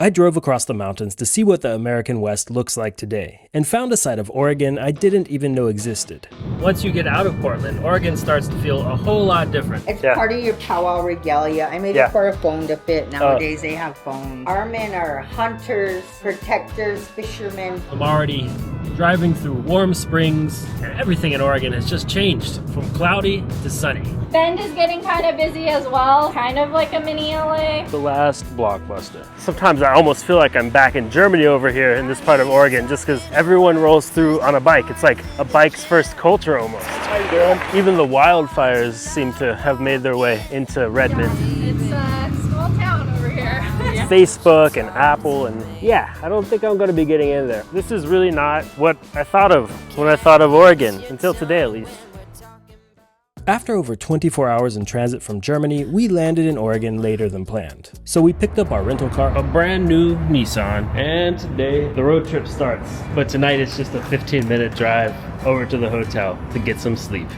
I drove across the mountains to see what the American West looks like today, and found a side of Oregon I didn't even know existed. Once you get out of Portland, Oregon starts to feel a whole lot different. It's part of your powwow regalia. I made it for a phone to fit. Nowadays they have phones. Our men are hunters, protectors, fishermen. I'm already driving through Warm Springs, and everything in Oregon has just changed from cloudy to sunny. Bend is getting kind of busy as well, kind of like a mini LA. The Last Blockbuster. Sometimes I almost feel like I'm back in Germany over here in this part of Oregon, just because everyone rolls through on a bike. It's like a bike's first culture almost. How you doing? Even the wildfires seem to have made their way into Redmond. It's a small town over here. Facebook and Apple, and yeah, I don't think I'm going to be getting in there. This is really not what I thought of when I thought of Oregon, until today at least. After over 24 hours in transit from Germany, we landed in Oregon later than planned. So we picked up our rental car, a brand new Nissan, and today the road trip starts. But tonight it's just a 15-minute drive over to the hotel to get some sleep.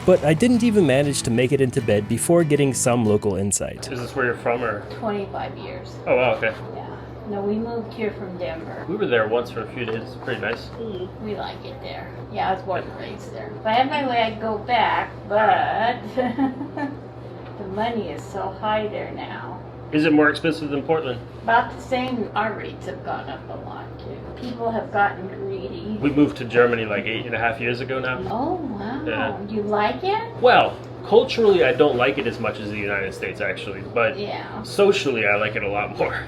But I didn't even manage to make it into bed before getting some local insight. Is this where you're from, or? 25 years. Oh wow, okay. Yeah. No, we moved here from Denver. We were there once for a few days. It's pretty nice. We like it there. Yeah, I was born and raised there. If I had my way, I'd go back, but the money is so high there now. Is it more expensive than Portland? About the same. Our rates have gone up a lot, too. People have gotten greedy. We moved to Germany like 8.5 years ago now. Oh, wow. Yeah. You like it? Well, culturally I don't like it as much as the United States actually, but socially I like it a lot more.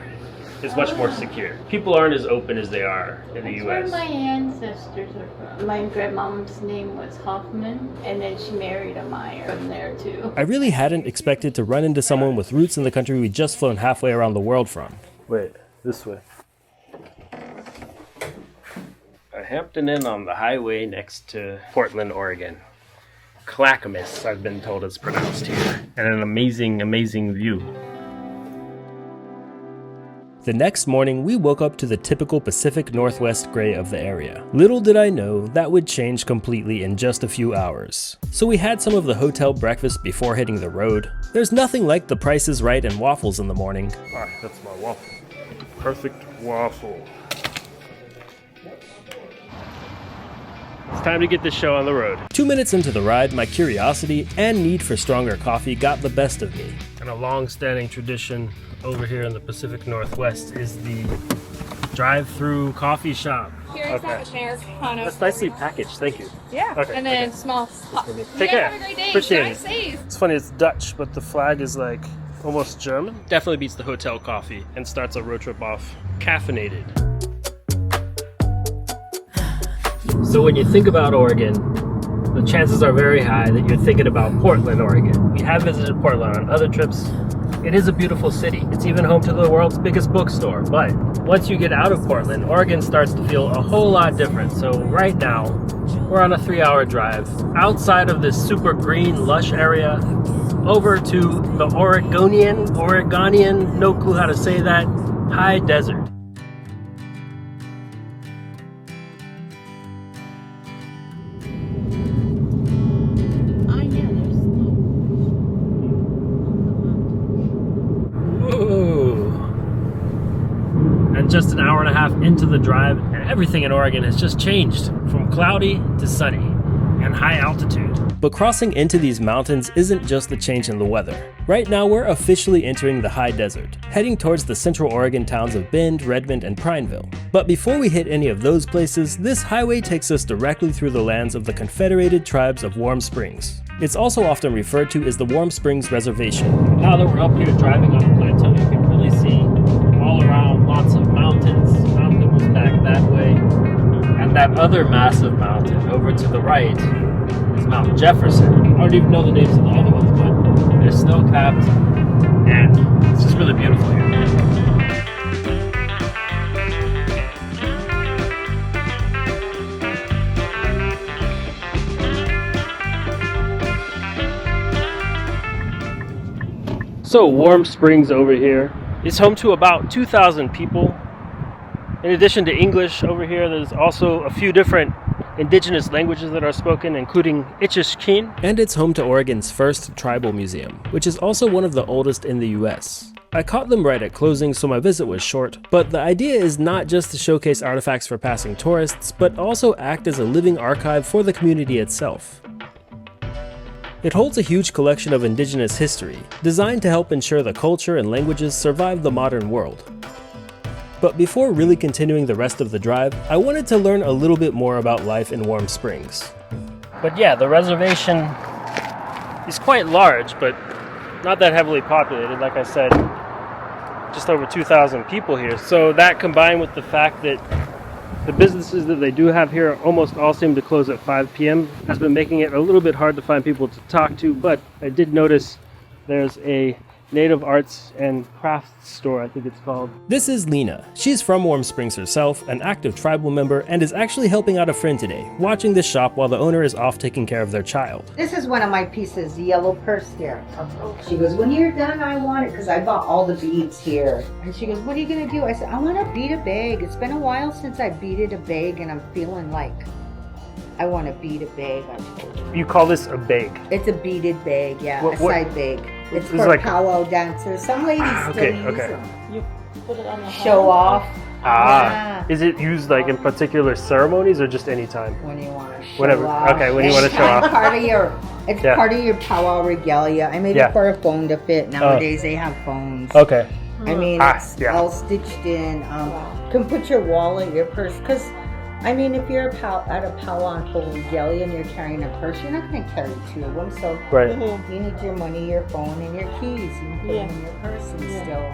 It's much more secure. People aren't as open as they are in the U.S. That's where my ancestors are from. My grandmom's name was Hoffman, and then she married a Meyer from there too. I really hadn't expected to run into someone with roots in the country we'd just flown halfway around the world from. Wait, this way. I Hampton Inn on the highway next to Portland, Oregon. Clackamas, I've been told it's pronounced here. And an amazing, amazing view. The next morning, we woke up to the typical Pacific Northwest gray of the area. Little did I know that would change completely in just a few hours. So we had some of the hotel breakfast before hitting the road. There's nothing like the Price is Right and waffles in the morning. Ah, that's my waffle. Perfect waffle. It's time to get this show on the road. 2 minutes into the ride, my curiosity and need for stronger coffee got the best of me. And a long-standing tradition over here in the Pacific Northwest is the drive-through coffee shop. Here's that Americano. That's nicely packaged, thank you. Yeah, okay. And then small. Take care. Have a great day. Appreciate Drive it. safe. It's funny, it's Dutch, but the flag is like almost German. Definitely beats the hotel coffee and starts a road trip off caffeinated. So when you think about Oregon, the chances are very high that you're thinking about Portland, Oregon. We have visited Portland on other trips. It is a beautiful city. It's even home to the world's biggest bookstore. But once you get out of Portland, Oregon starts to feel a whole lot different. So right now, we're on a 3-hour drive outside of this super green, lush area over to the Oregonian, no clue how to say that, high desert. Just an hour and a half into the drive, and everything in Oregon has just changed from cloudy to sunny and high altitude. But crossing into these mountains isn't just a change in the weather. Right now we're officially entering the high desert, heading towards the central Oregon towns of Bend, Redmond, and Prineville. But before we hit any of those places, this highway takes us directly through the lands of the Confederated Tribes of Warm Springs. It's also often referred to as the Warm Springs Reservation. Now that we're up here driving on the plateau, you can really see all around lots of mountains. Mount Pickleback that way, and that other massive mountain over to the right is Mount Jefferson. I don't even know the names of the other ones, but they're snow-capped, and it's just really beautiful here. So Warm Springs over here is home to about 2,000 people. In addition to English over here, there's also a few different indigenous languages that are spoken, including Ichishkin. And it's home to Oregon's first tribal museum, which is also one of the oldest in the US. I caught them right at closing, so my visit was short, but the idea is not just to showcase artifacts for passing tourists, but also act as a living archive for the community itself. It holds a huge collection of indigenous history, designed to help ensure the culture and languages survive the modern world. But before really continuing the rest of the drive, I wanted to learn a little bit more about life in Warm Springs. But yeah, the reservation is quite large, but not that heavily populated. Like I said, just over 2,000 people here. So that combined with the fact that the businesses that they do have here almost all seem to close at 5 p.m. has been making it a little bit hard to find people to talk to, but I did notice there's a Native Arts and Crafts store, I think it's called. This is Lena. She's from Warm Springs herself, an active tribal member, and is actually helping out a friend today, watching this shop while the owner is off taking care of their child. This is one of my pieces, the yellow purse here. She goes, when you're done, I want it, because I bought all the beads here. And she goes, what are you going to do? I said, I want to bead a bag. It's been a while since I beaded a bag, and I'm feeling like I want to bead a bag. I told her. You call this a bag? It's a beaded bag, yeah, a side bag. It's for like powwow dancers. Some ladies still use them. You put it on the Show off. Ah, is it used like in particular ceremonies or just any time? When you want to show Whatever. off. Okay, when you want to show off. It's part of your powwow regalia. I made it for a phone to fit. Nowadays they have phones. Okay. I mean, it's all stitched in. You can put your wallet, your purse, because I mean, if you're at a powwow and full regalia and you're carrying a purse, you're not going to carry two of them. So you need your money, your phone, and your keys. You can put them in your purse and still.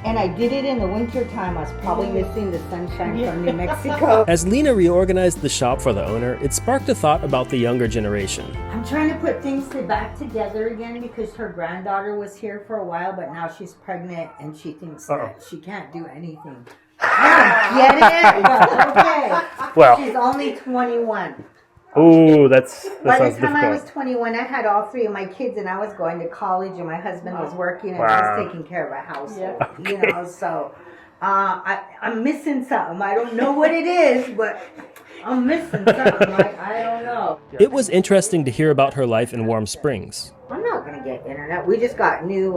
And I did it in the winter time. I was probably missing the sunshine from New Mexico. As Lena reorganized the shop for the owner, it sparked a thought about the younger generation. I'm trying to put things back together again because her granddaughter was here for a while, but now she's pregnant and she thinks that she can't do anything. I don't get it, but okay. Well, she's only 21. Ooh, that sounds By the difficult. time I was 21, I had all three of my kids, and I was going to college, and my husband was working, and I was taking care of a household. Okay. You know, so I'm missing something. I don't know what it is, but I'm missing something. I don't know. It was interesting to hear about her life in Warm Springs. I'm not going to get internet. We just got new,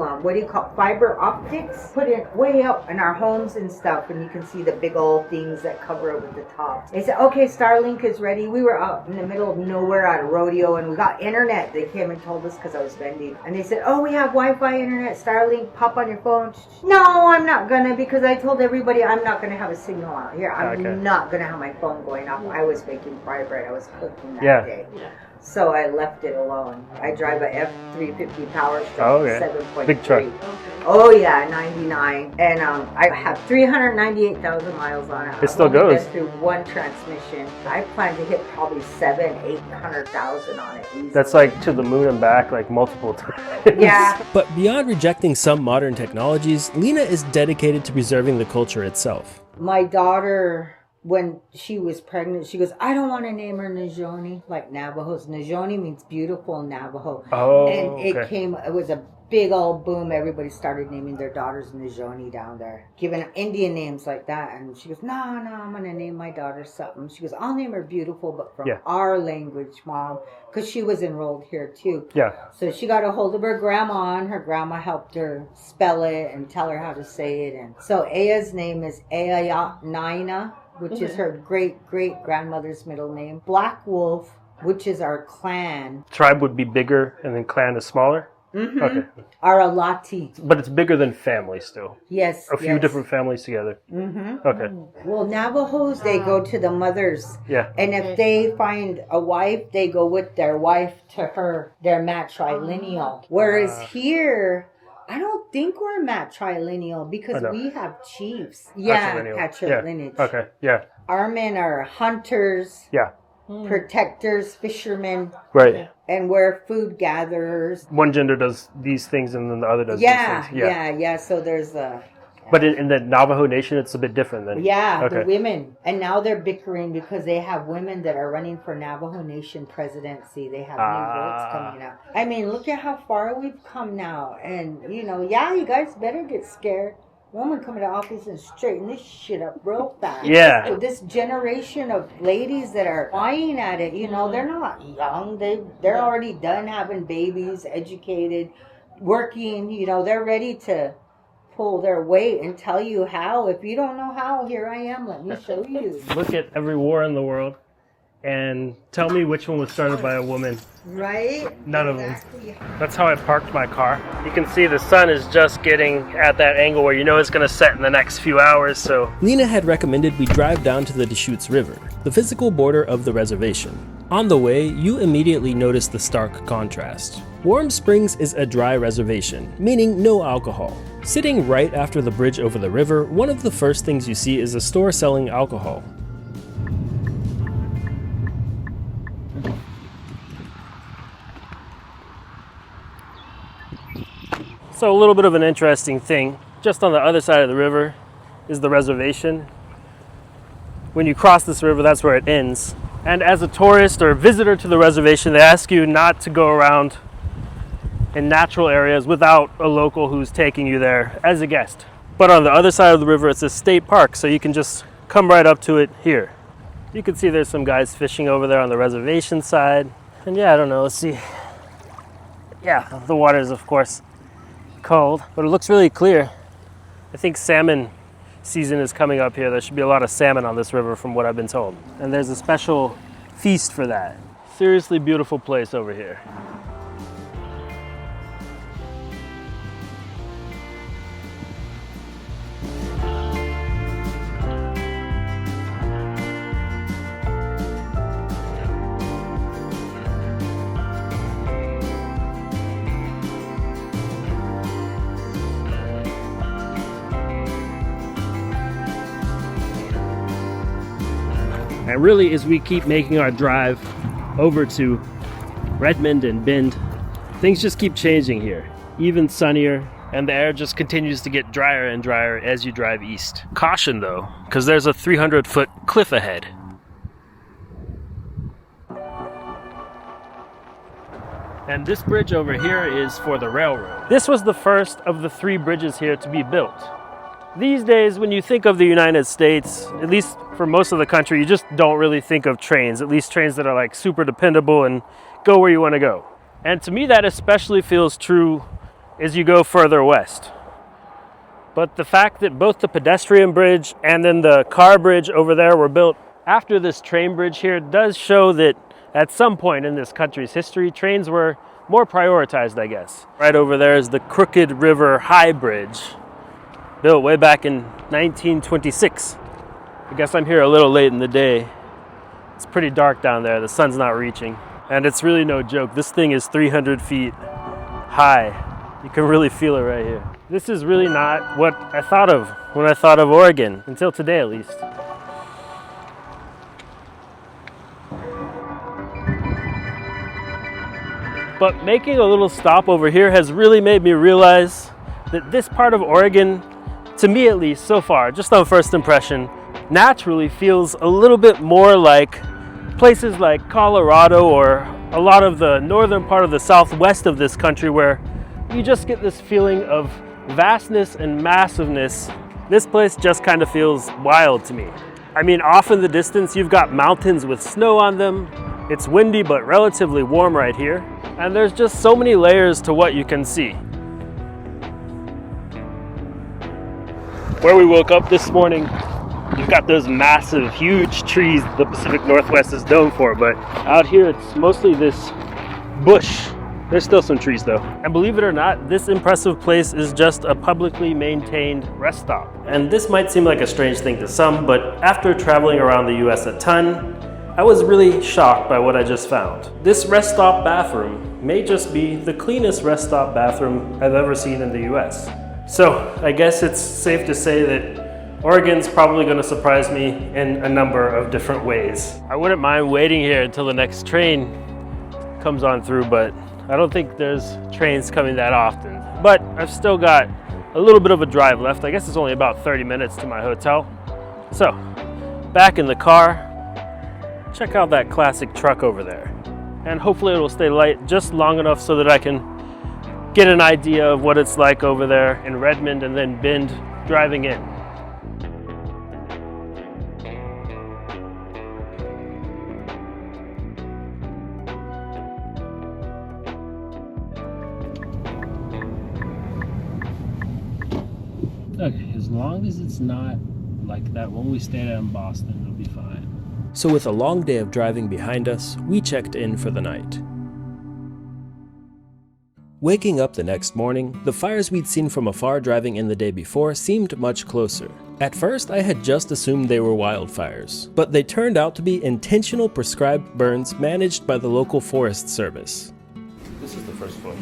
fiber optics put in way up in our homes and stuff, and you can see the big old things that cover over the top. They said, okay, Starlink is ready. We were out in the middle of nowhere at a rodeo, and we got internet. They came and told us because I was vending. And they said, oh, we have Wi-Fi internet, Starlink, pop on your phone. No, I'm not going to, because I told everybody I'm not going to have a signal out here. I'm not going to have my phone going off. I was baking fry bread. I was cooking that day. So I left it alone. I drive a F350 Power Stroke 7.3. Big truck. Oh yeah, 99. And I have 398,000 miles on it. It still goes. I've only been through one transmission. I plan to hit probably 800,000 on it easily. That's like to the moon and back, like multiple times. Yeah. But beyond rejecting some modern technologies, Lena is dedicated to preserving the culture itself. My daughter, when she was pregnant, she goes, I don't want to name her Najoni, like Navajos. Najoni means beautiful in Navajo. Oh, and it was a big old boom. Everybody started naming their daughters Najoni down there, giving Indian names like that. And she goes, no, I'm going to name my daughter something. She goes, I'll name her Beautiful, but from our language, Mom, because she was enrolled here too. Yeah. So she got a hold of her grandma, and her grandma helped her spell it and tell her how to say it. And so Aya's name is Naina, which is her great-great-grandmother's middle name. Black Wolf, which is our clan. Tribe would be bigger, and then clan is smaller? Mm-hmm. Okay. Aralati. But it's bigger than family still. Yes. A few different families together. Mm-hmm. Okay. Well, Navajos, they go to the mothers. Yeah. And if they find a wife, they go with their wife to her, their matrilineal. Whereas here, I don't think we're matrilineal because we have chiefs. Yeah, patrilineage. Yeah. Okay, yeah. Our men are hunters. Yeah. Protectors, fishermen. Right. And we're food gatherers. One gender does these things and then the other does these things. Yeah. So there's a... But in the Navajo Nation, it's a bit different then. Yeah, the women. And now they're bickering because they have women that are running for Navajo Nation presidency. They have new votes coming out. I mean, look at how far we've come now. And, you guys better get scared. Woman coming to office and straighten this shit up real fast. Yeah. So this generation of ladies that are buying at it, they're not young. They're already done having babies, educated, working. They're ready to pull their weight and tell you how. If you don't know how, here I am. Let me show you. Look at every war in the world and tell me which one was started by a woman. Right? None of them. That's how I parked my car. You can see the sun is just getting at that angle where you know it's going to set in the next few hours, so. Lena had recommended we drive down to the Deschutes River, the physical border of the reservation. On the way, you immediately notice the stark contrast. Warm Springs is a dry reservation, meaning no alcohol. Sitting right after the bridge over the river, one of the first things you see is a store selling alcohol. So a little bit of an interesting thing, just on the other side of the river is the reservation. When you cross this river, that's where it ends. And as a tourist or visitor to the reservation, they ask you not to go around in natural areas without a local who's taking you there as a guest. But on the other side of the river, it's a state park, so you can just come right up to it here. You can see there's some guys fishing over there on the reservation side. And yeah, I don't know, let's see. Yeah, the water is of course cold, but it looks really clear. I think salmon season is coming up here. There should be a lot of salmon on this river from what I've been told. And there's a special feast for that. Seriously beautiful place over here. And really, as we keep making our drive over to Redmond and Bend, things just keep changing here. Even sunnier, and the air just continues to get drier and drier as you drive east. Caution though, because there's a 300-foot cliff ahead. And this bridge over here is for the railroad. This was the first of the 3 bridges here to be built. These days, when you think of the United States, at least for most of the country, you just don't really think of trains, at least trains that are like super dependable and go where you want to go. And to me, that especially feels true as you go further west. But the fact that both the pedestrian bridge and then the car bridge over there were built after this train bridge here does show that at some point in this country's history, trains were more prioritized, I guess. Right over there is the Crooked River High Bridge, built way back in 1926. I guess I'm here a little late in the day. It's pretty dark down there. The sun's not reaching. And it's really no joke. This thing is 300 feet high. You can really feel it right here. This is really not what I thought of when I thought of Oregon, until today at least. But making a little stop over here has really made me realize that this part of Oregon, to me at least so far, just on first impression, naturally feels a little bit more like places like Colorado or a lot of the northern part of the southwest of this country, where you just get this feeling of vastness and massiveness. This place just kind of feels wild to me. I mean, off in the distance, you've got mountains with snow on them. It's windy but relatively warm right here. And there's just so many layers to what you can see. Where we woke up this morning, you've got those massive, huge trees the Pacific Northwest is known for, but out here it's mostly this bush. There's still some trees though. And believe it or not, this impressive place is just a publicly maintained rest stop. And this might seem like a strange thing to some, but after traveling around the US a ton, I was really shocked by what I just found. This rest stop bathroom may just be the cleanest rest stop bathroom I've ever seen in the US. So I guess it's safe to say that Oregon's probably going to surprise me in a number of different ways. I wouldn't mind waiting here until the next train comes on through, but I don't think there's trains coming that often. But I've still got a little bit of a drive left. I guess it's only about 30 minutes to my hotel. So, back in the car, check out that classic truck over there. And hopefully it'll stay light just long enough so that I can get an idea of what it's like over there in Redmond and then Bend driving in. long as it's not like that one we stayed at in Boston, it'll be fine. So with a long day of driving behind us, we checked in for the night. Waking up the next morning, the fires we'd seen from afar driving in the day before seemed much closer. At first, I had just assumed they were wildfires, but they turned out to be intentional prescribed burns managed by the local Forest Service. This is the first one.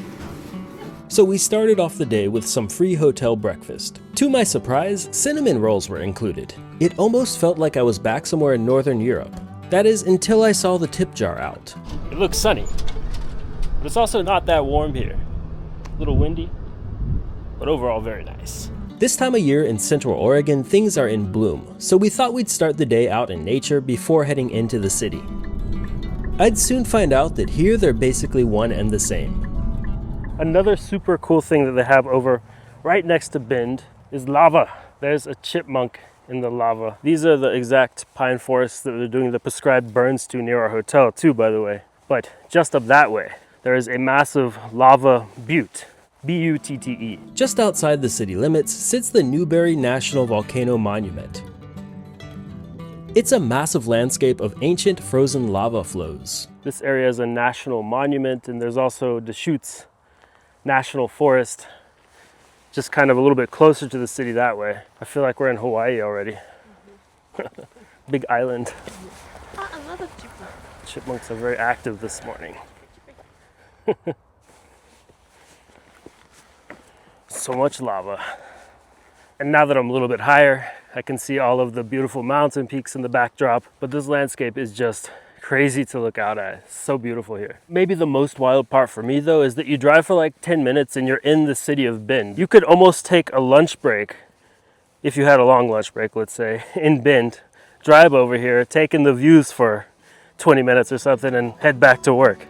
So we started off the day with some free hotel breakfast. To my surprise, cinnamon rolls were included. It almost felt like I was back somewhere in Northern Europe. That is, until I saw the tip jar out. It looks sunny, but it's also not that warm here. A little windy, but overall very nice. This time of year in Central Oregon, things are in bloom, so we thought we'd start the day out in nature before heading into the city. I'd soon find out that here they're basically one and the same. Another super cool thing that they have over right next to Bend is lava. There's a chipmunk in the lava. These are the exact pine forests that they're doing the prescribed burns to near our hotel too, by the way. But just up that way, there is a massive lava butte, B-U-T-T-E. Just outside the city limits sits the Newberry National Volcano Monument. It's a massive landscape of ancient frozen lava flows. This area is a national monument, and there's also Deschutes National Forest, just kind of a little bit closer to the city that way. I feel like we're in Hawaii already. Big island. I love a chipmunk. Chipmunks are very active this morning. So much lava. And now that I'm a little bit higher, I can see all of the beautiful mountain peaks in the backdrop, but this landscape is just crazy to look out at. It's so beautiful here. Maybe the most wild part for me though is that you drive for like 10 minutes and you're in the city of Bend. You could almost take a lunch break, if you had a long lunch break, let's say, in Bend, drive over here, take in the views for 20 minutes or something and head back to work.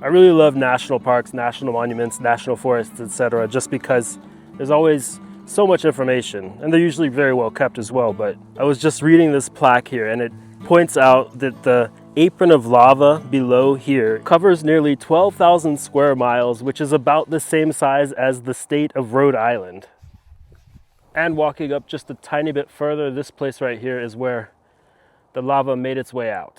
I really love national parks, national monuments, national forests, etc. just because there's always so much information, and they're usually very well kept as well. But I was just reading this plaque here, and it points out that the apron of lava below here covers nearly 12,000 square miles, which is about the same size as the state of Rhode Island. And walking up just a tiny bit further, this place right here is where the lava made its way out.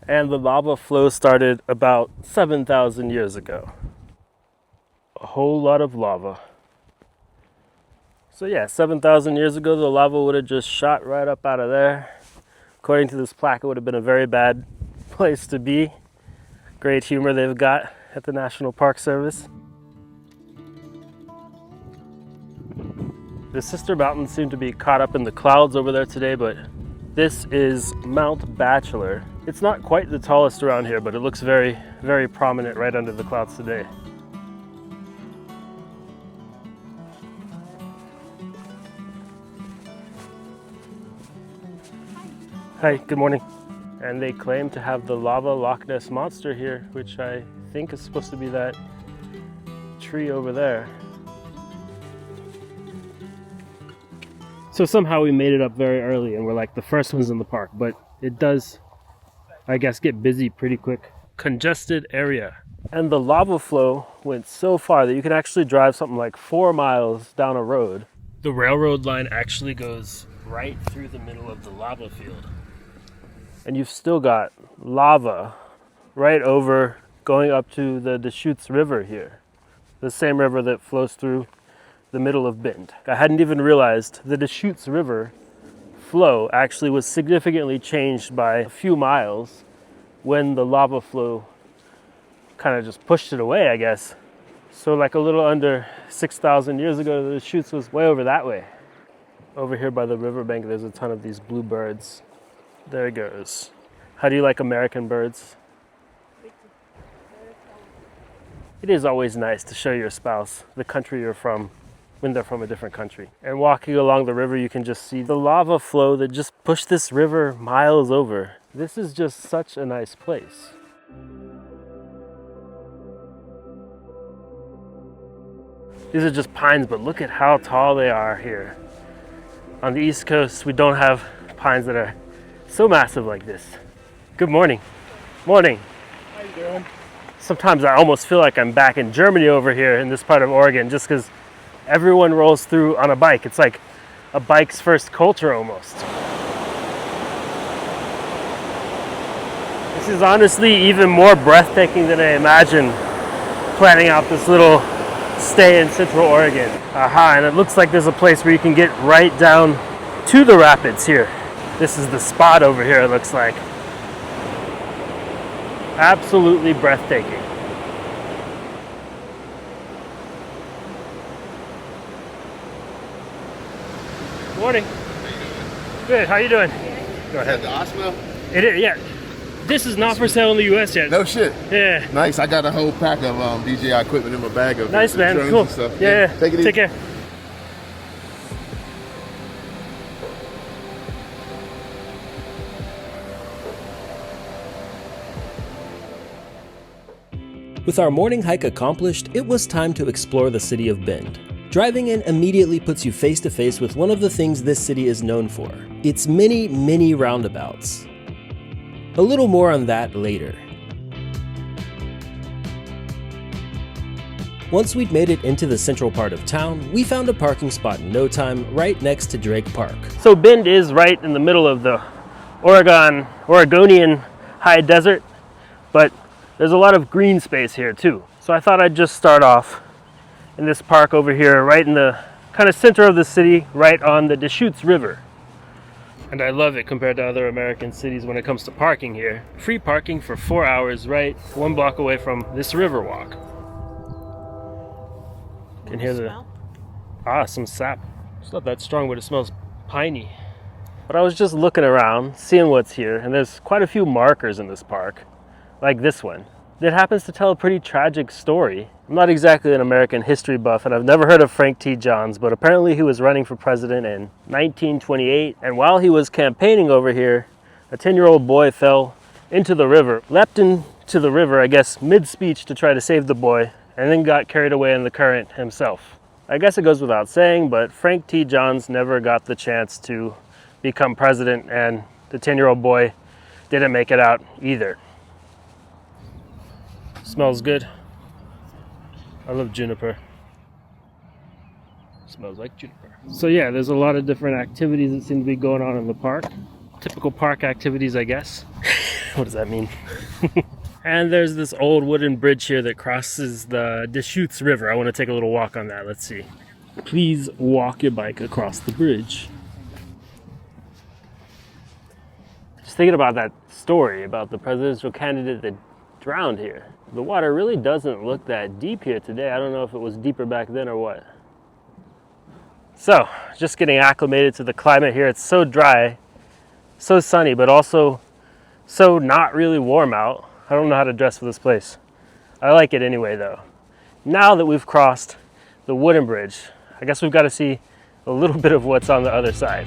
And the lava flow started about 7,000 years ago. A whole lot of lava. So yeah, 7,000 years ago, the lava would have just shot right up out of there. According to this plaque, it would have been a very bad place to be. Great humor they've got at the National Park Service. The sister mountains seem to be caught up in the clouds over there today, but this is Mount Bachelor. It's not quite the tallest around here, but it looks very, very prominent right under the clouds today. Hi, good morning. And they claim to have the lava Loch Ness Monster here, which I think is supposed to be that tree over there. So somehow we made it up very early and we're like the first ones in the park, but it does, I guess, get busy pretty quick. Congested area. And the lava flow went so far that you can actually drive something like 4 miles down a road. The railroad line actually goes right through the middle of the lava field. And you've still got lava right over going up to the Deschutes River here. The same river that flows through the middle of Bend. I hadn't even realized the Deschutes River flow actually was significantly changed by a few miles when the lava flow kind of just pushed it away, I guess. So like a little under 6,000 years ago, the Deschutes was way over that way. Over here by the riverbank, there's a ton of these blue birds. There it goes. How do you like American birds? It is always nice to show your spouse the country you're from when they're from a different country. And walking along the river, you can just see the lava flow that just pushed this river miles over. This is just such a nice place. These are just pines, but look at how tall they are here. On the East Coast, we don't have pines that are so massive like this. Good morning. Morning. How you doing? Sometimes I almost feel like I'm back in Germany over here in this part of Oregon, just because everyone rolls through on a bike. It's like a bike's first culture almost. This is honestly even more breathtaking than I imagined planning out this little stay in Central Oregon. Aha, and it looks like there's a place where you can get right down to the rapids here. This is the spot over here, it looks like. Absolutely breathtaking. Morning. Good, how you doing? Go ahead. The Osmo? It is, yeah. This is not for sale in the U.S. yet. No shit. Yeah. Nice. I got a whole pack of DJI equipment in my bag of Nice, man. drones Cool. and stuff. Yeah. Take it easy. Take care. With our morning hike accomplished, it was time to explore the city of Bend. Driving in immediately puts you face to face with one of the things this city is known for, its many, many roundabouts. A little more on that later. Once we'd made it into the central part of town, we found a parking spot in no time right next to Drake Park. So Bend is right in the middle of the Oregonian high desert, but there's a lot of green space here too. So I thought I'd just start off in this park over here, right in the kind of center of the city, right on the Deschutes River. And I love it compared to other American cities when it comes to parking here. Free parking for 4 hours right 1 block away from this river walk. Can hear some sap. It's not that strong, but it smells piney. But I was just looking around, seeing what's here, and there's quite a few markers in this park, like this one. That happens to tell a pretty tragic story. I'm not exactly an American history buff, and I've never heard of Frank T. Johns, but apparently he was running for president in 1928, and while he was campaigning over here, a 10-year-old boy fell into the river, leapt into the river, I guess, mid-speech to try to save the boy, and then got carried away in the current himself. I guess it goes without saying, but Frank T. Johns never got the chance to become president, and the 10-year-old boy didn't make it out either. Smells good. I love juniper. Smells like juniper. So yeah, there's a lot of different activities that seem to be going on in the park. Typical park activities, I guess. What does that mean? And there's this old wooden bridge here that crosses the Deschutes River. I want to take a little walk on that. Let's see. Please walk your bike across the bridge. Just thinking about that story about the presidential candidate that drowned here. The water really doesn't look that deep here today. I don't know if it was deeper back then or what. So, just getting acclimated to the climate here. It's so dry, so sunny, but also so not really warm out. I don't know how to dress for this place. I like it anyway though. Now that we've crossed the wooden bridge, I guess we've got to see a little bit of what's on the other side.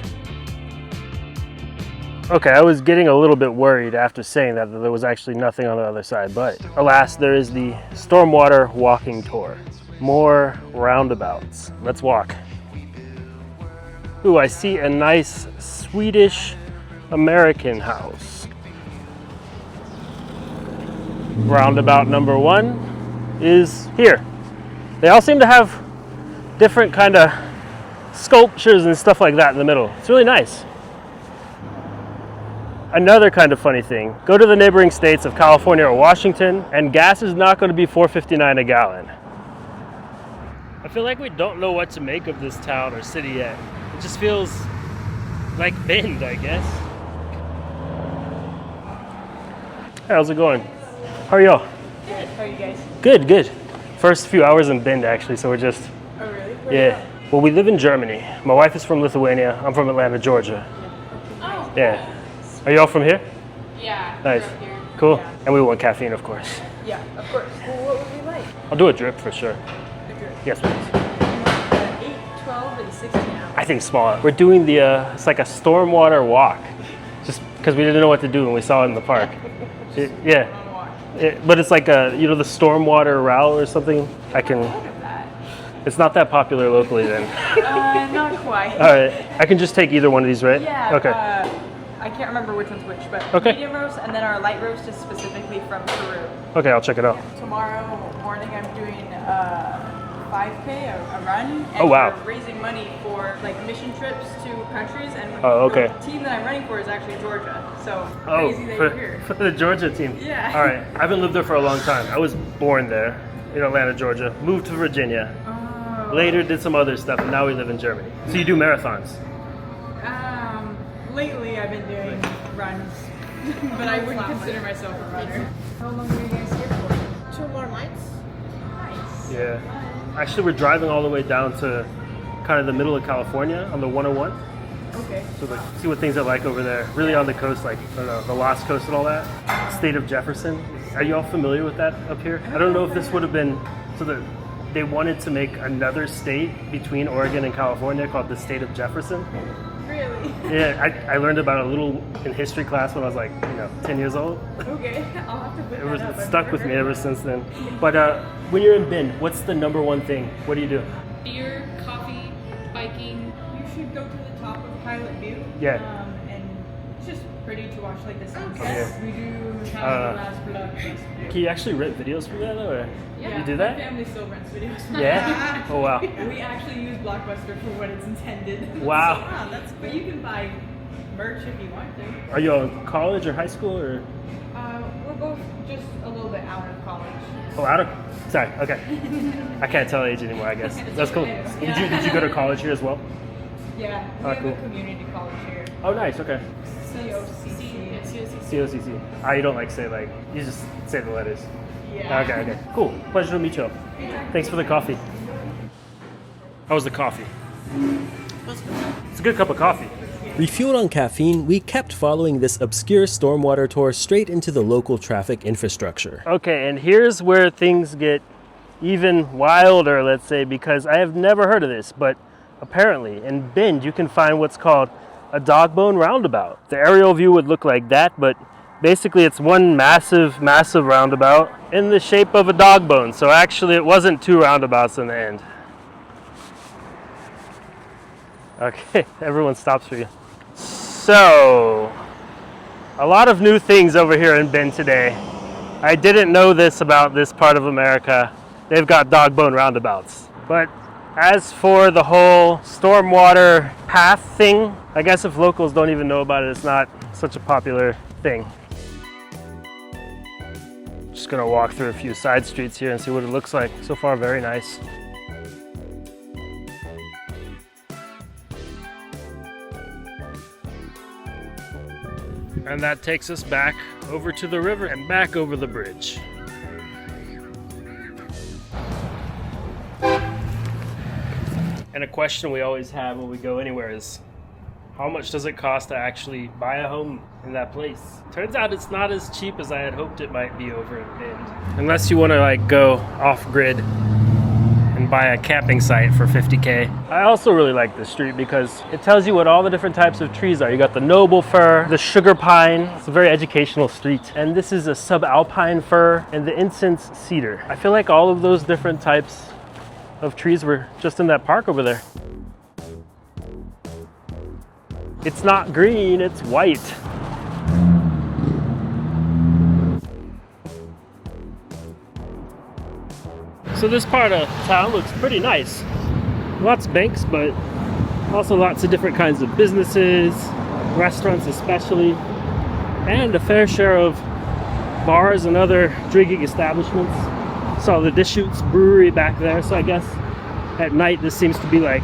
Okay, I was getting a little bit worried after saying that there was actually nothing on the other side, but alas, there is the stormwater walking tour. More roundabouts. Let's walk. Ooh, I see a nice Swedish American house. Roundabout number 1 is here. They all seem to have different kind of sculptures and stuff like that in the middle. It's really nice. Another kind of funny thing, go to the neighboring states of California or Washington, and gas is not going to be $4.59 a gallon. I feel like we don't know what to make of this town or city yet. It just feels like Bend, I guess. Hey, how's it going? How are y'all? Good. How are you guys? Good, good. First few hours in Bend, actually, so we're just... Oh, really? Yeah. Well, we live in Germany. My wife is from Lithuania. I'm from Atlanta, Georgia. Oh. Yeah. Are y'all from here? Yeah. Nice. From here. Cool. Yeah. And we want caffeine, of course. Yeah, of course. Well, what would we like? I'll do a drip for sure. The drip. Yes, please. 8, 12, and 16 ounces. I think small. We're doing the, it's like a stormwater walk. Just because we didn't know what to do when we saw it in the park. Yeah. But it's like a, you know, the stormwater route or something. It's not that popular locally then. Not quite. All right. I can just take either one of these, right? Yeah. Okay. I can't remember which one's which, but Okay. medium roast, and then our light roast is specifically from Peru. Okay, I'll check it out. Tomorrow morning I'm doing 5K, a run. And Oh, wow. we're raising money for like mission trips to countries. And Oh, okay. the team that I'm running for is actually Georgia. So Oh, crazy that you're here. for the Georgia team. Yeah. All right. I haven't lived there for a long time. I was born there in Atlanta, Georgia. Moved to Virginia. Oh. Later did some other stuff, and now we live in Germany. So you do marathons? Lately I've been doing runs, but I wouldn't consider myself a runner. How long were you guys here for? 2 more nights. Nice. Yeah. Actually, we're driving all the way down to kind of the middle of California on the 101. Okay. So like, see what things are like over there. Really on the coast, like I don't know, the Lost Coast and all that. State of Jefferson. Are you all familiar with that up here? I don't know if this would have been so that they wanted to make another state between Oregon and California called the state of Jefferson. Really? Yeah, I learned about it a little in history class when I was like, 10 years old. Okay, I'll have to put It that was up. I've stuck never with me heard ever of that. since then. But when you're in Bend, what's the number one thing? What do you do? Beer, coffee, biking. You should go to the top of Pilot Butte. Yeah. And it's just pretty to watch like the sunset. Yeah. We do Last Blockbuster. Can you actually rent videos from that though? Or Yeah, you do My that? family still rents videos. from Yeah? that. Oh wow. We actually use Blockbuster for what it's intended. Wow. Wow, that's cool. But you can buy merch if you want to. Are you in college or high school or? We're both just a little bit out of college. Oh, out of. Sorry. Okay. I can't tell age anymore. I guess that's cool. Did you go to college here as well? Yeah, we Oh, have cool. a community college here. Oh, nice. Okay. COCC. COCC. You don't you just say the letters. Yeah. Okay. Cool. Pleasure to meet you. Thanks for the coffee. How was the coffee? It's a good cup of coffee. Refueled on caffeine, we kept following this obscure stormwater tour straight into the local traffic infrastructure. Okay, and here's where things get even wilder, let's say, because I have never heard of this, but apparently in Bend you can find what's called a dog bone roundabout. The aerial view would look like that, but basically it's one massive roundabout in the shape of a dog bone. So actually it wasn't 2 roundabouts in the end. Okay, everyone stops for you. So, a lot of new things over here in Bend today. I didn't know this about this part of America. They've got dog bone roundabouts. But as for the whole stormwater path thing, I guess if locals don't even know about it, it's not such a popular thing. Just gonna walk through a few side streets here and see what it looks like. So far, very nice. And that takes us back over to the river and back over the bridge. And a question we always have when we go anywhere is, how much does it cost to actually buy a home in that place? Turns out it's not as cheap as I had hoped it might be over in Bend. Unless you want to go off-grid and buy a camping site for $50K. I also really like this street because it tells you what all the different types of trees are. You got the noble fir, the sugar pine. It's a very educational street. And this is a subalpine fir and the incense cedar. I feel like all of those different types of trees were just in that park over there. It's not green, it's white. So this part of town looks pretty nice. Lots of banks, but also lots of different kinds of businesses, restaurants especially, and a fair share of bars and other drinking establishments. Saw the Deschutes Brewery back there, so I guess at night this seems to be like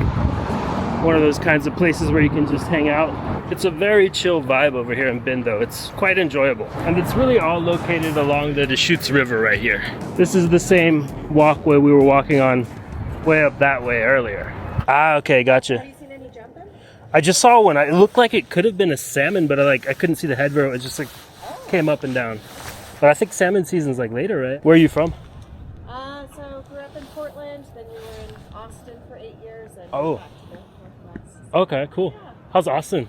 one of those kinds of places where you can just hang out. It's a very chill vibe over here in Bend though. It's quite enjoyable. And it's really all located along the Deschutes River right here. This is the same walkway we were walking on way up that way earlier. Ah, okay, gotcha. Have you seen any jumping? I just saw one. It looked like it could have been a salmon, but I couldn't see the head row. It just came up and down. But I think salmon season's later, right? Where are you from? So grew up in Portland, then we were in Austin for 8 years, and Oh. back to the Northwest. Okay, cool. Yeah. How's Austin?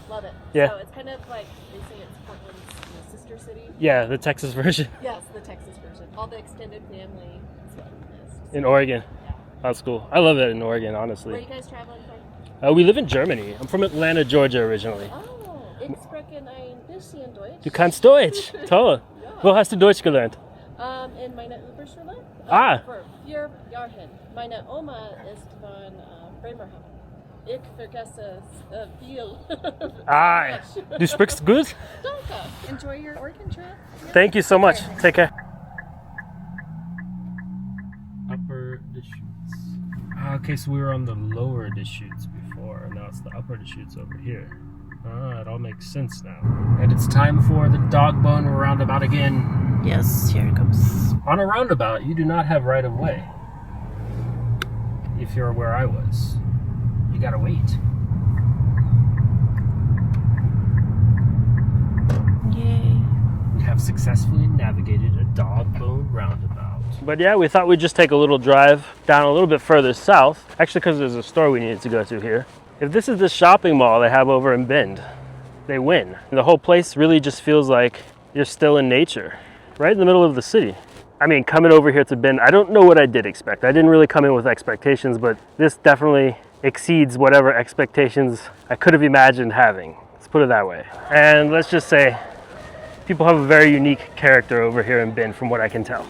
Love it. Yeah. So it's kind of like, they say it's Portland's sister city. Yeah, the Texas version. Yes, the Texas version. All the extended family is what it is. In Oregon. Yeah. That's cool. I love it in Oregon, Where are honestly. you guys traveling from? We live in Germany. I'm from Atlanta, Georgia originally. Oh, ich spreche ein bisschen Deutsch. Du kannst Deutsch. Toll. Ja. Wo hast du Deutsch gelernt? In meiner Überschule. Ah. For 4 Jahren. Meine Oma ist von Bremerhaven. Ich vergesse viel. Ah, du sprichst gut? Danke. Enjoy your Oregon trip. Thank you so much. Take care. Upper Deschutes. Okay, so we were on the lower Deschutes before, and now it's the upper Deschutes over here. It all makes sense now. And it's time for the dog bone roundabout again. Yes, here it comes. On a roundabout, you do not have right of way. If you're where I was, you gotta wait. Yay. We have successfully navigated a dog bone roundabout. But yeah, we thought we'd just take a little drive down a little bit further south. Actually, because there's a store we needed to go to here. If this is the shopping mall they have over in Bend, they win. And the whole place really just feels like you're still in nature, right in the middle of the city. I mean, coming over here to Bend, I don't know what I did expect. I didn't really come in with expectations, but this definitely exceeds whatever expectations I could have imagined having. Let's put it that way. And let's just say, people have a very unique character over here in Bend from what I can tell.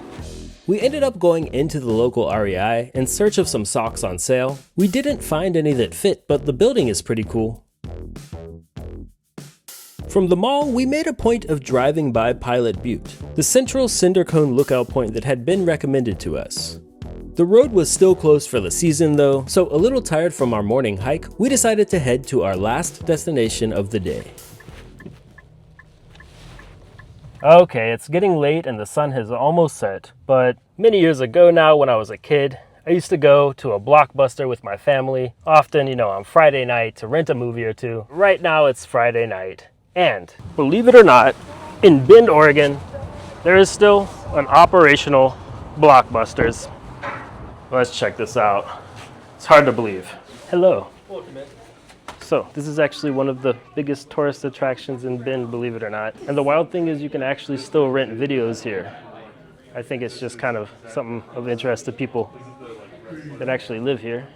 We ended up going into the local REI in search of some socks on sale. We didn't find any that fit, but the building is pretty cool. From the mall, we made a point of driving by Pilot Butte, the central cinder cone lookout point that had been recommended to us. The road was still closed for the season though, so a little tired from our morning hike, we decided to head to our last destination of the day. Okay, it's getting late and the sun has almost set, but many years ago now when I was a kid, I used to go to a Blockbuster with my family, often, on Friday night to rent a movie or two. Right now it's Friday night, and believe it or not, in Bend, Oregon, there is still an operational Blockbusters. Let's check this out. It's hard to believe. Hello. So this is actually one of the biggest tourist attractions in Bend, believe it or not. And the wild thing is you can actually still rent videos here. I think it's just kind of something of interest to people that actually live here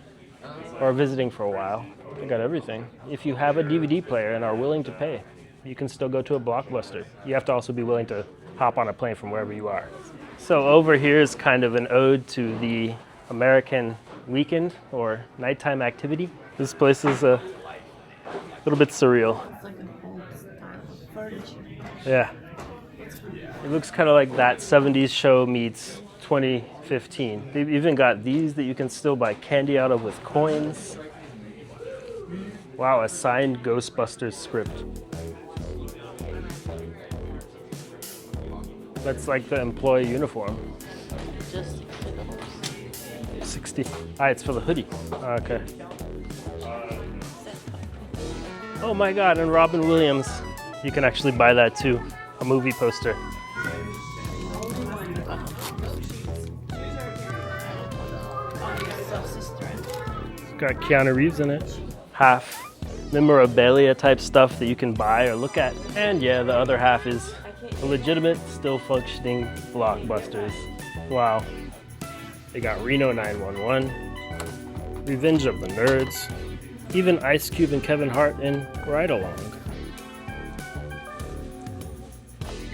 or are visiting for a while. They got everything. If you have a DVD player and are willing to pay, you can still go to a Blockbuster. You have to also be willing to hop on a plane from wherever you are. So over here is kind of an ode to the American weekend or nighttime activity. This place is a little bit surreal. It's like an old style of furniture. Yeah. It looks kind of like that 70s show meets 2015. They've even got these that you can still buy candy out of with coins. Wow, a signed Ghostbusters script. That's like the employee uniform. Just $60. Ah, it's for the hoodie. Okay. Oh my god, and Robin Williams. You can actually buy that too. A movie poster. It's got Keanu Reeves in it. Half memorabilia type stuff that you can buy or look at. And yeah, the other half is a legitimate, still functioning Blockbusters. Wow. They got Reno 911, Revenge of the Nerds, even Ice Cube and Kevin Hart in Ride Along.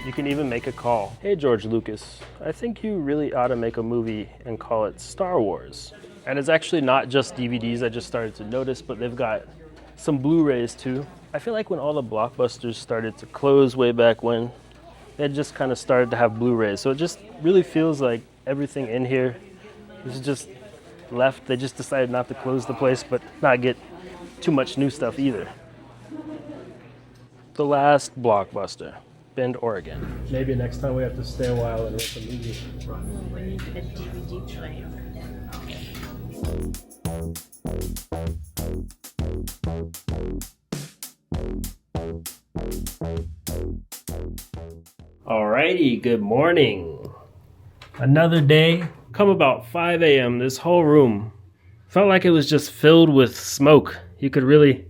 You can even make a call. Hey George Lucas, I think you really ought to make a movie and call it Star Wars. And it's actually not just DVDs I just started to notice, but they've got some Blu-rays too. I feel like when all the Blockbusters started to close way back when, they just kind of started to have Blu-rays. So it just really feels like everything in here is just left. They just decided not to close the place, but not get too much new stuff either. The Last Blockbuster, Bend, Oregon. Maybe next time we have to stay a while and rent a movie. we need a DVD player. Alrighty, good morning. Another day. Come about 5 a.m. This whole room felt like it was just filled with smoke. You could really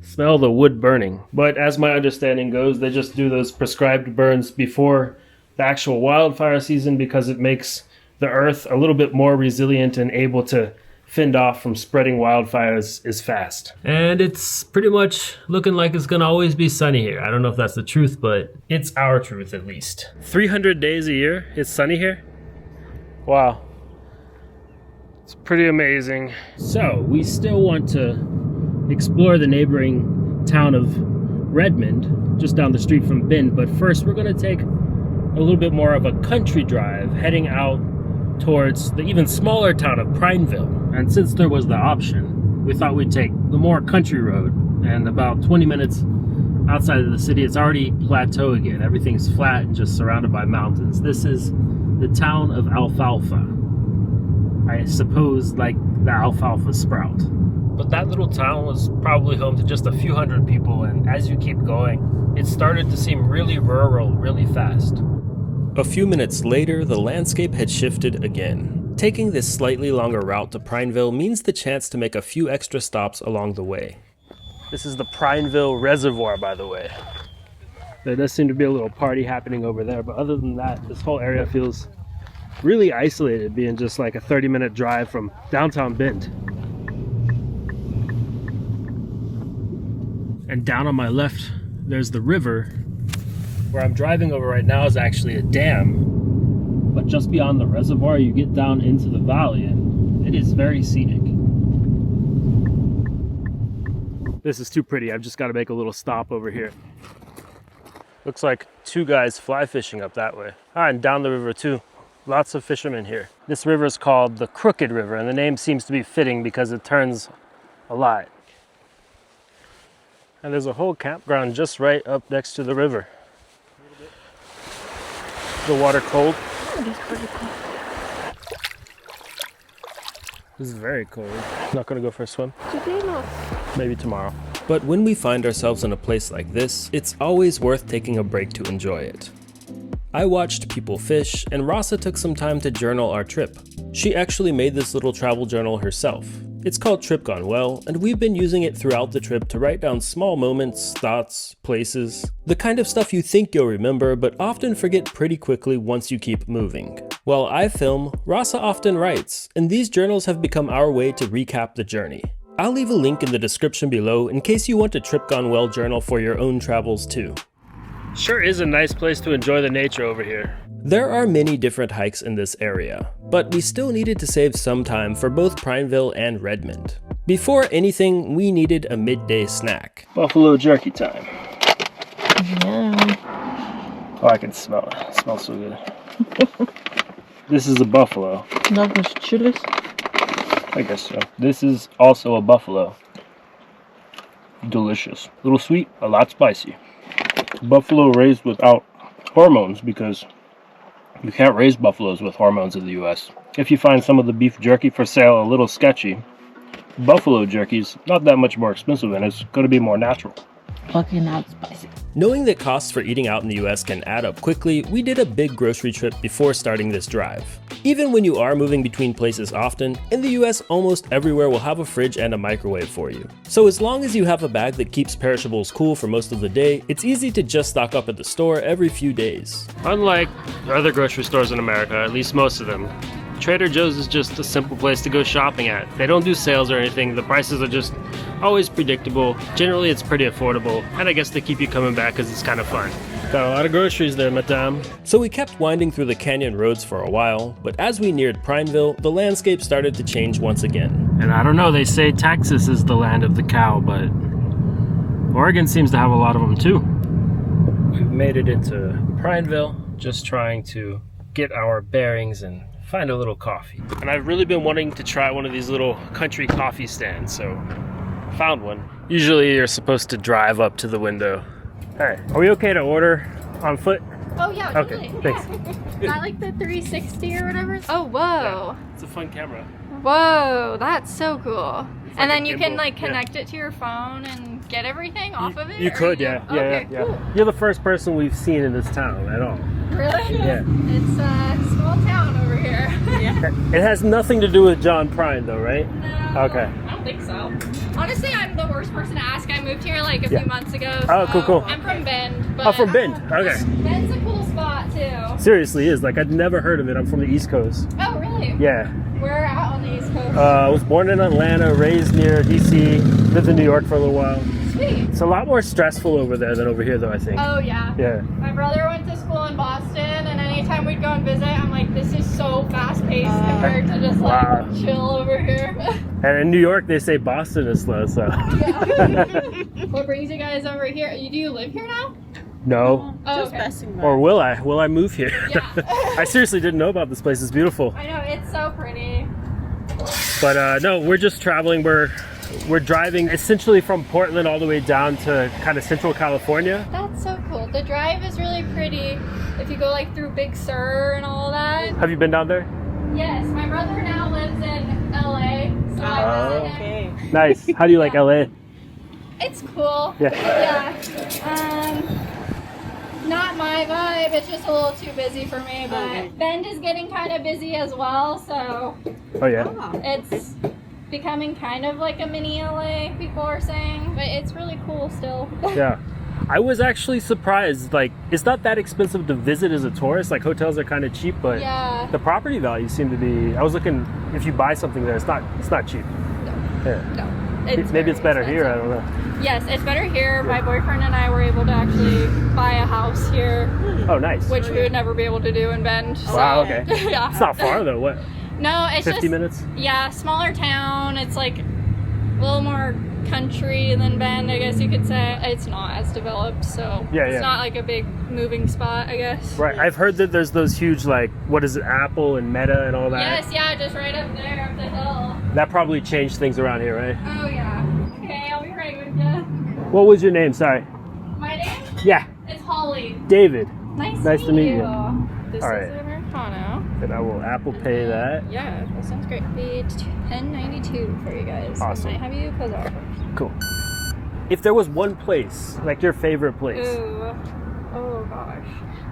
smell the wood burning. But as my understanding goes, they just do those prescribed burns before the actual wildfire season because it makes the earth a little bit more resilient and able to fend off from spreading wildfires as fast. And it's pretty much looking like it's gonna always be sunny here. I don't know if that's the truth, but it's our truth at least. 300 days a year, it's sunny here? Wow. It's pretty amazing. So we still want to explore the neighboring town of Redmond, just down the street from Bend, but first we're going to take a little bit more of a country drive, heading out towards the even smaller town of Prineville. And since there was the option, we thought we'd take the more country road, and about 20 minutes outside of the city, it's already plateau again. Everything's flat and just surrounded by mountains. This is the town of Alfalfa. I suppose like the alfalfa sprout. But that little town was probably home to just a few hundred people, and as you keep going, it started to seem really rural really fast. A few minutes later, the landscape had shifted again. Taking this slightly longer route to Prineville means the chance to make a few extra stops along the way. This is the Prineville Reservoir, by the way. There does seem to be a little party happening over there, but other than that, this whole area feels really isolated, being just like a 30-minute drive from downtown Bend. And down on my left, there's the river. Where I'm driving over right now is actually a dam. But just beyond the reservoir, you get down into the valley, and it is very scenic. This is too pretty. I've just got to make a little stop over here. Looks like two guys fly fishing up that way. Ah, and down the river too. Lots of fishermen here. This river is called the Crooked River, and the name seems to be fitting because it turns a lot. And there's a whole campground just right up next to the river. The water cold? It is pretty cold. This is very cold. Not gonna go for a swim? Today not. Maybe tomorrow. But when we find ourselves in a place like this, it's always worth taking a break to enjoy it. I watched people fish, and Rasa took some time to journal our trip. She actually made this little travel journal herself. It's called Trip Gone Well, and we've been using it throughout the trip to write down small moments, thoughts, places, the kind of stuff you think you'll remember, but often forget pretty quickly once you keep moving. While I film, Rasa often writes, and these journals have become our way to recap the journey. I'll leave a link in the description below in case you want a Trip Gone Well journal for your own travels too. Sure is a nice place to enjoy the nature over here. There are many different hikes in this area, but we still needed to save some time for both Prineville and Redmond. Before anything, we needed a midday snack. Buffalo jerky time. Yeah. Oh, I can smell it. It smells so good. This is a buffalo. That was chilies. I guess so. This is also a buffalo. Delicious. A little sweet, a lot spicy. Buffalo raised without hormones because you can't raise buffaloes with hormones in the US. If you find some of the beef jerky for sale a little sketchy, buffalo jerky's not that much more expensive and it's going to be more natural. Fucking not spicy. Knowing that costs for eating out in the US can add up quickly, we did a big grocery trip before starting this drive. Even when you are moving between places often, in the US almost everywhere will have a fridge and a microwave for you. So as long as you have a bag that keeps perishables cool for most of the day, it's easy to just stock up at the store every few days. Unlike other grocery stores in America, at least most of them, Trader Joe's is just a simple place to go shopping at. They don't do sales or anything. The prices are just always predictable. Generally, it's pretty affordable. And I guess they keep you coming back because it's kind of fun. Got a lot of groceries there, madame. So we kept winding through the canyon roads for a while, but as we neared Prineville, the landscape started to change once again. And I don't know, they say Texas is the land of the cow, but Oregon seems to have a lot of them too. We've made it into Prineville, just trying to get our bearings and find a little coffee. And I've really been wanting to try one of these little country coffee stands, so found one. Usually you're supposed to drive up to the window. All right, are we okay to order on foot? Oh yeah, Okay, totally. thanks. Is that like the 360 or whatever? Oh whoa. Yeah, it's a fun camera. Whoa, that's so cool. And then a you can gimbal, like yeah. connect it to your phone and get everything off of it? You or could, yeah. Okay, yeah. cool. You're the first person we've seen in this town at all. Really? Yeah. It's a small town over here. Yeah. It has nothing to do with John Prine though, right? No, Okay. I don't think so. Honestly, I'm the worst person to ask. I moved here like a few months ago. Oh, so cool. I'm from Bend. But Oh, from Bend. Okay. Bend's a cool spot too. Seriously is. Like, I'd never heard of it. I'm from the East Coast. Oh, really? Yeah. We're out on the East Coast. I was born in Atlanta, raised near DC, lived in New York for a little while. sweet. It's a lot more stressful over there than over here, though, I think. Oh, yeah. Yeah. My brother went to school in Boston, and anytime we'd go and visit, I'm like, this is so fast-paced compared to just, like, chill over here. And in New York, they say Boston is slow, so. Yeah. What brings you guys over here? Do you live here now? No. Oh, Just okay. passing by. Or will I? Will I move here? Yeah. I seriously didn't know about this place. It's beautiful. I know, it's so pretty. But no, we're just traveling. We're driving essentially from Portland all the way down to kind of central California. That's so cool. The drive is really pretty. If you go like through Big Sur and all that. Have you been down there? Yes, my brother now lives in LA, so I visit him. Okay. Nice. How do you like LA? It's cool. Yeah. Not my vibe. It's just a little too busy for me. But Bend is getting kind of busy as well, so Oh yeah. it's becoming kind of like a mini LA. People are saying, but it's really cool still. Yeah. I was actually surprised. Like, it's not that expensive to visit as a tourist. Like, hotels are kind of cheap, but Yeah. the property values seem to be. I was looking. If you buy something there, it's not cheap. Yeah. No. Maybe it's better here. I don't know. Yes, it's better here. My boyfriend and I were able to actually buy a house here, Oh, nice. which we would never be able to do in Bend. So, Wow. Okay. yeah. It's not far though. What? No, it's 50 just minutes? yeah, smaller town. It's like a little more country than Bend, I guess you could say. It's not as developed, so Yeah, it's yeah. not like a big moving spot, I guess. Right. I've heard that there's those huge, like, what is it, Apple and Meta and all that. Yes, yeah, just right up there, up the hill. That probably changed things around here, right? Oh yeah. Okay, I'll be right with you. What was your name? Sorry. My name? Yeah, It's Holly. David. Nice to meet you. This All is right. Americano. And I will Apple Pay that. Yeah, that sounds great. Be $10.92 for you guys. Awesome. I might have you close out first. Cool. If there was one place, like your favorite place. Ooh. Oh gosh.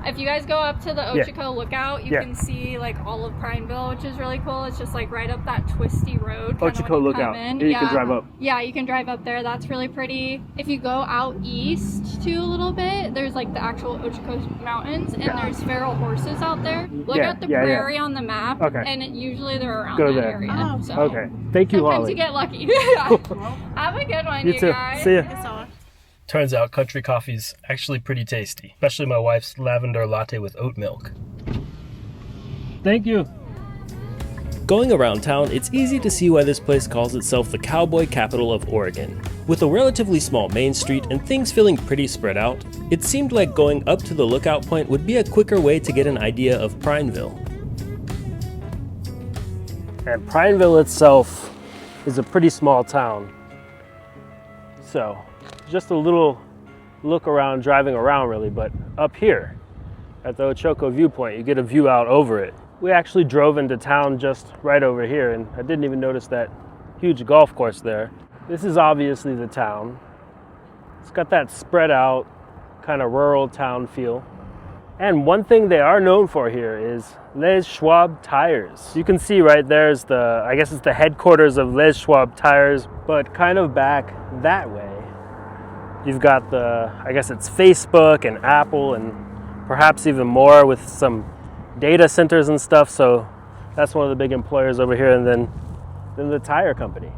If you guys go up to the Yeah. Ochoco lookout, you Yeah. can see like all of Prineville, which is really cool. It's just like right up that twisty road. kinda Ochoco when you lookout. come in. Yeah, you can drive up. Yeah, you can drive up there. That's really pretty. If you go out east too a little bit, there's like the actual Ochoco Mountains, and there's feral horses out out there. Look Yeah, at the yeah, yeah. prairie on the map, Okay. and usually they're around Go that there. area. Oh, so Okay. Thank you, sometimes Holly. you get lucky. Have a good one, You you too. guys. See ya. That's all. Turns out country coffee's actually pretty tasty, especially my wife's lavender latte with oat milk. Thank you. Going around town, it's easy to see why this place calls itself the cowboy capital of Oregon. With a relatively small main street and things feeling pretty spread out, it seemed like going up to the lookout point would be a quicker way to get an idea of Prineville. And Prineville itself is a pretty small town. So, just a little look around, driving around really, but up here at the Ochoco viewpoint, you get a view out over it. We actually drove into town just right over here, and I didn't even notice that huge golf course there. This is obviously the town. It's got that spread out, kind of rural town feel. And one thing they are known for here is Les Schwab Tires. You can see right there's I guess it's the headquarters of Les Schwab Tires, but kind of back that way, you've got I guess it's Facebook and Apple and perhaps even more with some data centers and stuff. So that's one of the big employers over here, and then the tire company.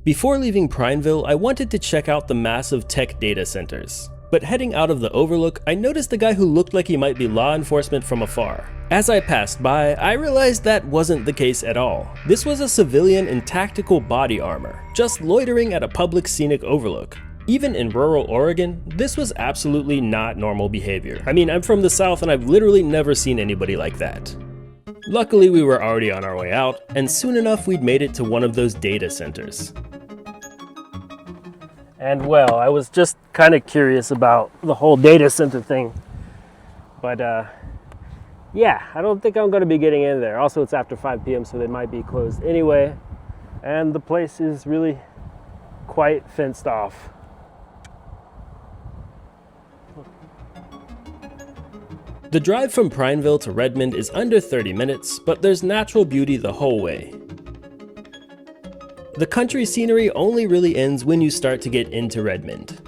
Before leaving Prineville, I wanted to check out the massive tech data centers. But heading out of the overlook, I noticed a guy who looked like he might be law enforcement from afar. As I passed by, I realized that wasn't the case at all. This was a civilian in tactical body armor, just loitering at a public scenic overlook. Even in rural Oregon, this was absolutely not normal behavior. I mean, I'm from the South and I've literally never seen anybody like that. Luckily, we were already on our way out, and soon enough we'd made it to one of those data centers. And well, I was just kind of curious about the whole data center thing. But yeah, I don't think I'm going to be getting in there. Also, it's after 5 p.m., so they might be closed anyway. And the place is really quite fenced off. The drive from Prineville to Redmond is under 30 minutes, but there's natural beauty the whole way. The country scenery only really ends when you start to get into Redmond.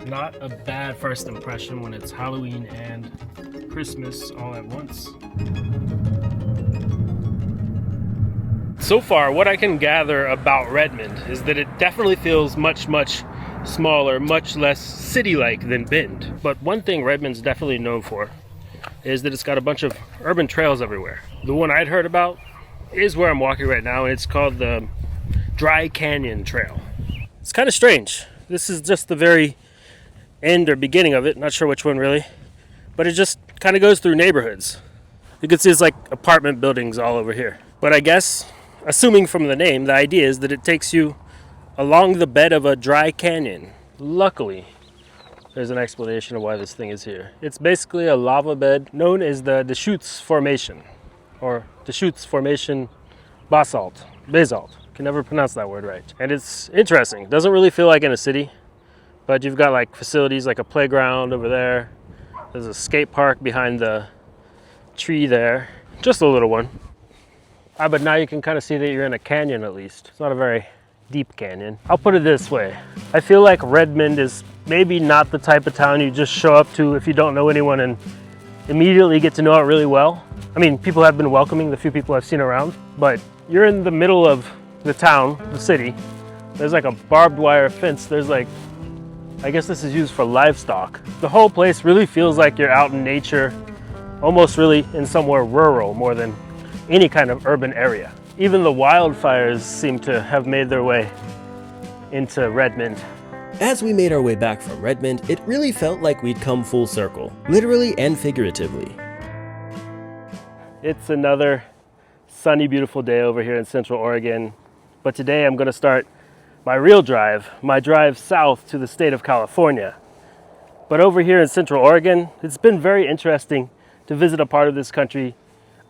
Not a bad first impression when it's Halloween and Christmas all at once. So far, what I can gather about Redmond is that it definitely feels much, much smaller, much less city-like than Bend. But one thing Redmond's definitely known for is that it's got a bunch of urban trails everywhere. The one I'd heard about is where I'm walking right now, and it's called the Dry Canyon Trail. It's kind of strange. This is just the very end or beginning of it, not sure which one really, but it just kind of goes through neighborhoods. You can see it's like apartment buildings all over here. But I guess, assuming from the name, the idea is that it takes you along the bed of a dry canyon. Luckily, there's an explanation of why this thing is here. It's basically a lava bed known as the Deschutes Formation, or Deschutes Formation basalt. Can never pronounce that word right. And it's interesting. It doesn't really feel like in a city, but you've got like facilities like a playground over there. There's a skate park behind the tree there. Just a little one. But now you can kind of see that you're in a canyon at least. It's not a very deep canyon. I'll put it this way. I feel like Redmond is maybe not the type of town you just show up to if you don't know anyone and immediately get to know it really well. I mean, people have been welcoming, the few people I've seen around, but you're in the middle of the town, the city. There's like a barbed wire fence. There's like, I guess this is used for livestock. The whole place really feels like you're out in nature, almost really in somewhere rural more than any kind of urban area. Even the wildfires seem to have made their way into Redmond. As we made our way back from Redmond, it really felt like we'd come full circle, literally and figuratively. It's another sunny, beautiful day over here in Central Oregon, but today I'm going to start my real drive, my drive south to the state of California. But over here in Central Oregon, it's been very interesting to visit a part of this country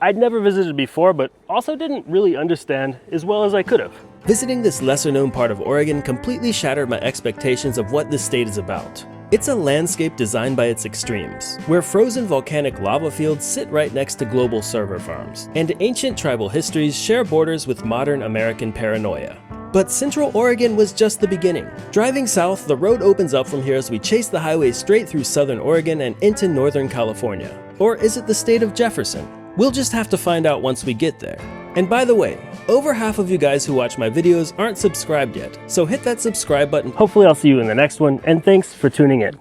I'd never visited before, but also didn't really understand as well as I could have. Visiting this lesser-known part of Oregon completely shattered my expectations of what this state is about. It's a landscape designed by its extremes, where frozen volcanic lava fields sit right next to global server farms, and ancient tribal histories share borders with modern American paranoia. But Central Oregon was just the beginning. Driving south, the road opens up from here as we chase the highway straight through southern Oregon and into northern California. Or is it the state of Jefferson? We'll just have to find out once we get there. And by the way, over half of you guys who watch my videos aren't subscribed yet, so hit that subscribe button. Hopefully I'll see you in the next one, and thanks for tuning in.